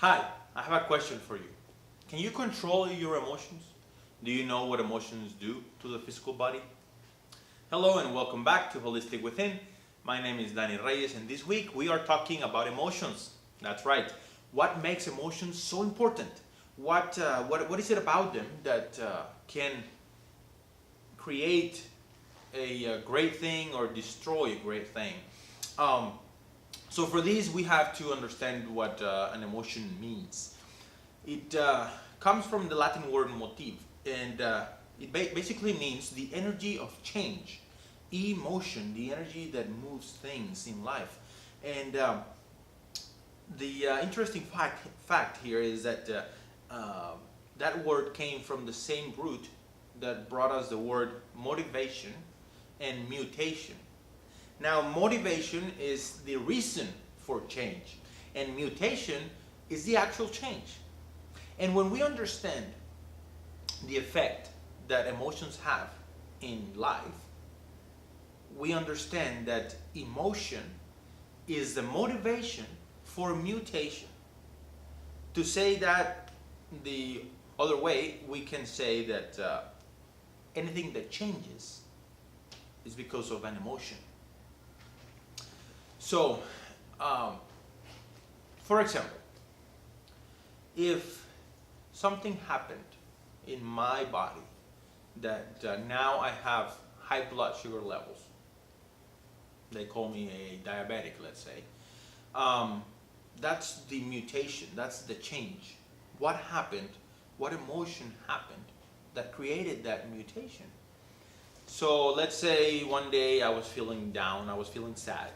Hi, I have a question for you. Can you control your emotions? Do you know what emotions do to the physical body? Hello and welcome back to Holistic Within. My name is Danny Reyes and this week we are talking about emotions. That's right. What makes emotions so important? What is it about them that can create a great thing or destroy a great thing? Um, So for these, we have to understand what an emotion means. It comes from the Latin word motive, and it basically means the energy of change, emotion, the energy that moves things in life. And the interesting fact here is that that word came from the same root that brought us the word motivation and mutation. Now, motivation is the reason for change, and mutation is the actual change. And when we understand the effect that emotions have in life, we understand that emotion is the motivation for mutation. To say that the other way, we can say that anything that changes is because of an emotion. So, for example, if something happened in my body that now I have high blood sugar levels, they call me a diabetic, let's say, that's the mutation, that's the change. What happened, what emotion happened that created that mutation? So let's say one day I was feeling down, I was feeling sad.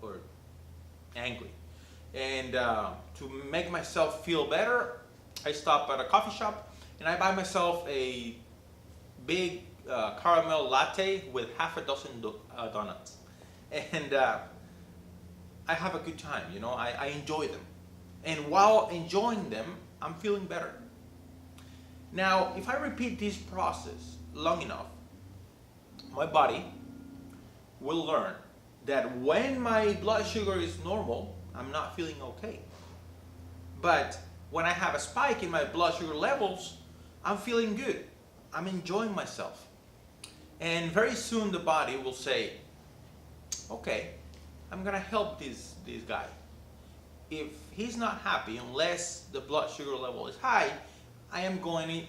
Or angry. And to make myself feel better, I stop at a coffee shop and I buy myself a big caramel latte with half a dozen donuts. And I have a good time, I enjoy them. And while enjoying them, I'm feeling better. Now, if I repeat this process long enough, my body will learn that when my blood sugar is normal, I'm not feeling okay. But when I have a spike in my blood sugar levels, I'm feeling good. I'm enjoying myself. And very soon the body will say, okay, I'm gonna help this guy. If he's not happy unless the blood sugar level is high, I'm going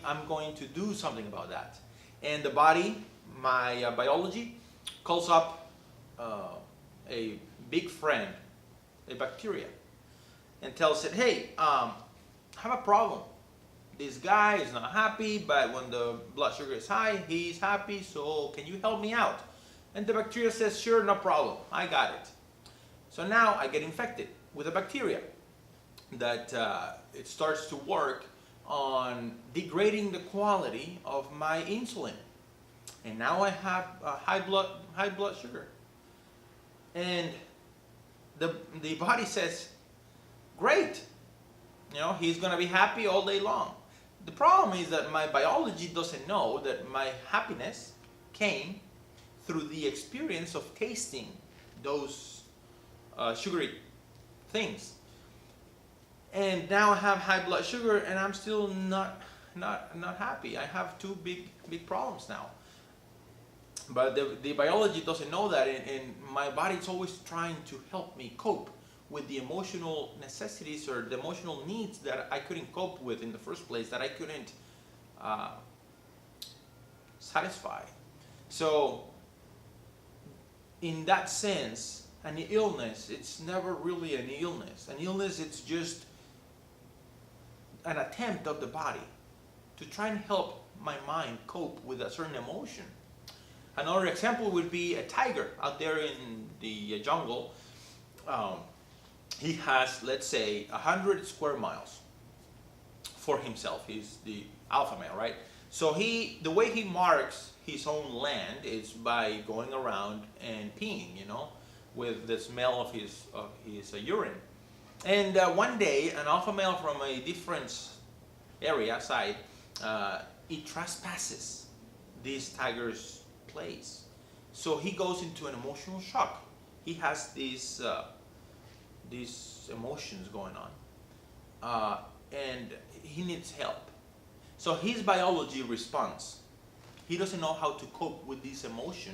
to do something about that. And the body, my biology, calls up a big friend, a bacteria, and tells it, hey, I have a problem. This guy is not happy, but when the blood sugar is high, he's happy, so can you help me out? And the bacteria says, sure, no problem, I got it. So now I get infected with a bacteria that it starts to work on degrading the quality of my insulin. And now I have high blood sugar. And the body says, great, he's going to be happy all day long. The problem is that my biology doesn't know that my happiness came through the experience of tasting those sugary things. And now I have high blood sugar and I'm still not happy. I have two big problems now. But the biology doesn't know that, and my body's always trying to help me cope with the emotional necessities or the emotional needs that I couldn't cope with in the first place, that I couldn't satisfy. So, in that sense, an illness, it's never really an illness. An illness, it's just an attempt of the body to try and help my mind cope with a certain emotion. Another example would be a tiger out there in the jungle. He has, let's say, 100 square miles for himself. He's the alpha male, right? So the way he marks his own land is by going around and peeing, with the smell of his urine. And one day, an alpha male from a different side, it trespasses this tiger's place. So he goes into an emotional shock. He has these emotions going on. and he needs help. So his biology responds. He doesn't know how to cope with this emotion.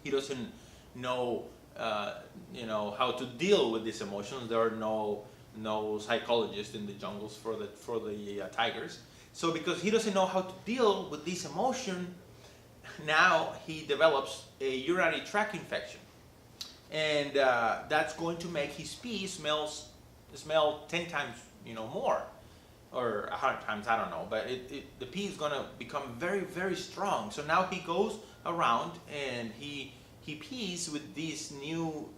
He doesn't know, how to deal with these emotions. There are no psychologists in the jungles for the tigers. So because he doesn't know how to deal with this emotion, now he develops a urinary tract infection, and that's going to make his pee smell 10 times more, or 100 times, I don't know, but the pee is going to become very, very strong. So now he goes around and he pees with this new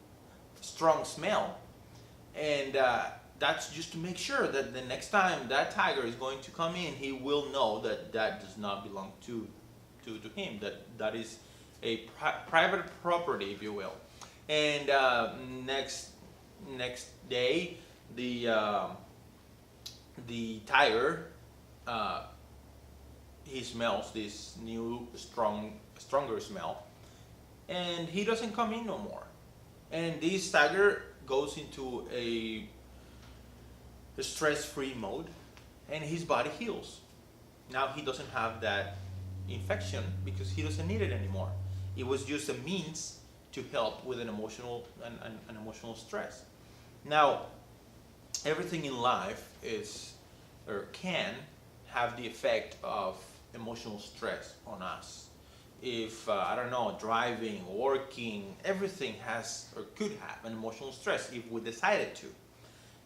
strong smell, and that's just to make sure that the next time that tiger is going to come in, he will know that does not belong to him, that is a private property, if you will. And next day, the tiger, he smells this new stronger smell, and he doesn't come in no more. And this tiger goes into a stress-free mode, and his body heals. Now he doesn't have that infection because he doesn't need it anymore. It was just a means to help with an emotional stress. Now, everything in life is, or can have the effect of emotional stress on us. If I don't know, driving, working, everything has or could have an emotional stress if we decided to.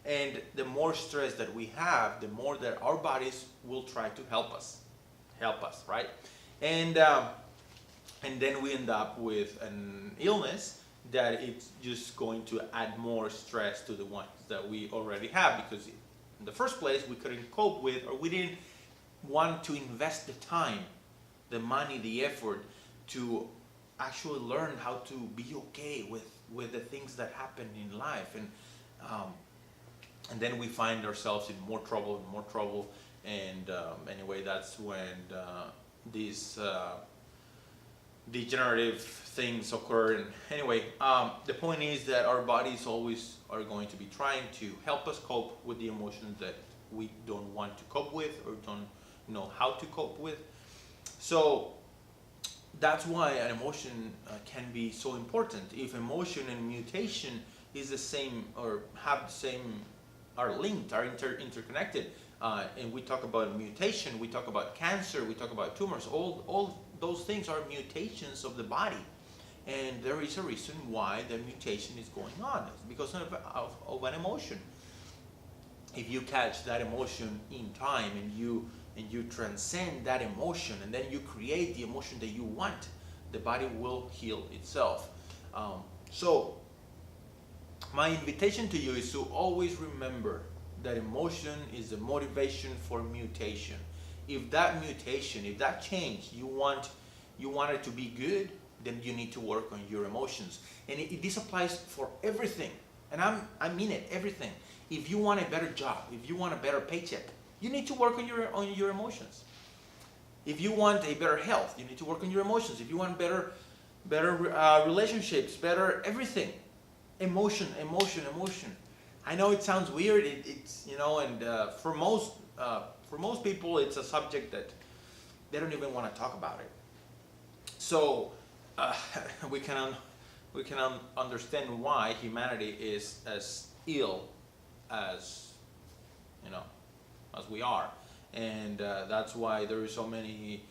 And the more stress that we have, the more that our bodies will try to help us, right? And then we end up with an illness that it's just going to add more stress to the ones that we already have, because in the first place we couldn't cope with, or we didn't want to invest the time, the money, the effort to actually learn how to be okay with the things that happen in life. And then we find ourselves in more trouble, and anyway, that's when these degenerative things occur. And anyway, the point is that our bodies always are going to be trying to help us cope with the emotions that we don't want to cope with or don't know how to cope with. So that's why an emotion can be so important. If emotion and mutation is the same, or have the same, are linked, are interconnected, and we talk about mutation, we talk about cancer, we talk about tumors, all those things are mutations of the body. And there is a reason why the mutation is going on. It's because of an emotion. If you catch that emotion in time, and you transcend that emotion, and then you create the emotion that you want, the body will heal itself. So my invitation to you is to always remember that emotion is the motivation for mutation. If that mutation, if that change, you want it to be good, then you need to work on your emotions. And this applies for everything. And I mean it, everything. If you want a better job, if you want a better paycheck, you need to work on your emotions. If you want a better health, you need to work on your emotions. If you want better relationships, better everything, emotion. I know it sounds weird. It's and for most people, it's a subject that they don't even want to talk about it. So we can understand why humanity is as ill as as we are, and that's why there are so many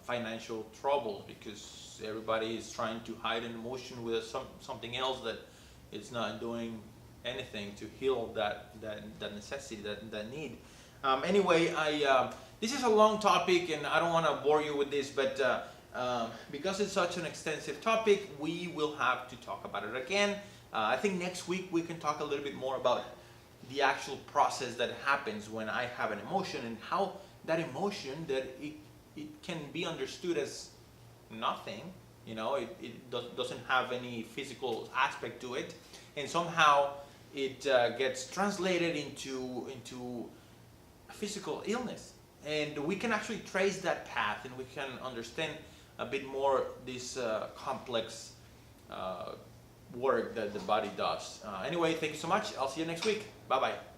financial troubles, because everybody is trying to hide an emotion with something else that it's not doing anything to heal that necessity, that need. Anyway, this is a long topic, and I don't want to bore you with this, but because it's such an extensive topic, we will have to talk about it again. I think next week we can talk a little bit more about the actual process that happens when I have an emotion, and how that emotion, that it can be understood as nothing. It doesn't have any physical aspect to it, and somehow it gets translated into a physical illness. And we can actually trace that path, and we can understand a bit more this complex work that the body does. Anyway, thank you so much. I'll see you next week. Bye-bye.